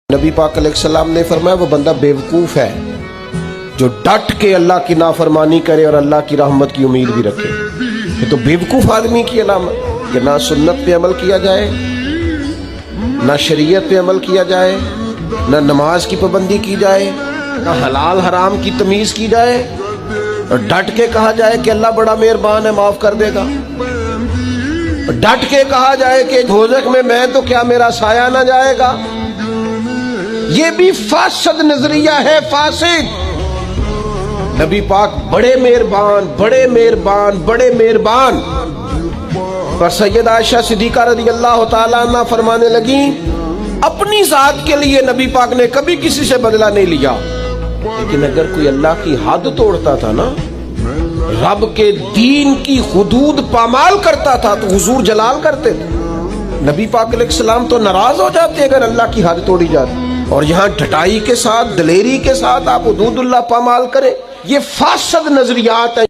نبی پاک علیہ السلام نے فرمایا وہ بندہ بیوقوف ہے جو ڈٹ کے اللہ کی نافرمانی کرے اور اللہ کی رحمت کی امید بھی رکھے. یہ تو بیوقوف آدمی کی علامت کہ نہ سنت پہ عمل کیا جائے، نہ شریعت پہ عمل کیا جائے، نہ نماز کی پابندی کی جائے، نہ حلال حرام کی تمیز کی جائے، اور ڈٹ کے کہا جائے کہ اللہ بڑا مہربان ہے معاف کر دے گا. ڈٹ کے کہا جائے کہ دوزخ میں تو کیا میرا سایہ نہ جائے گا. یہ بھی فاسد نظریہ ہے، فاسد. نبی پاک بڑے مہربان بڑے مہربان بڑے مہربان. پر سیدہ عائشہ صدیقہ رضی اللہ تعالیٰ عنہ فرمانے لگیں اپنی ذات کے لیے نبی پاک نے کبھی کسی سے بدلہ نہیں لیا، لیکن اگر کوئی اللہ کی حد توڑتا تھا نا، رب کے دین کی حدود پامال کرتا تھا تو حضور جلال کرتے تھے. نبی پاک علیہ السلام تو ناراض ہو جاتے اگر اللہ کی حد توڑی جاتی، اور یہاں ڈھٹائی کے ساتھ دلیری کے ساتھ آپ حدود اللہ پامال کریں. یہ فاسد نظریات ہیں.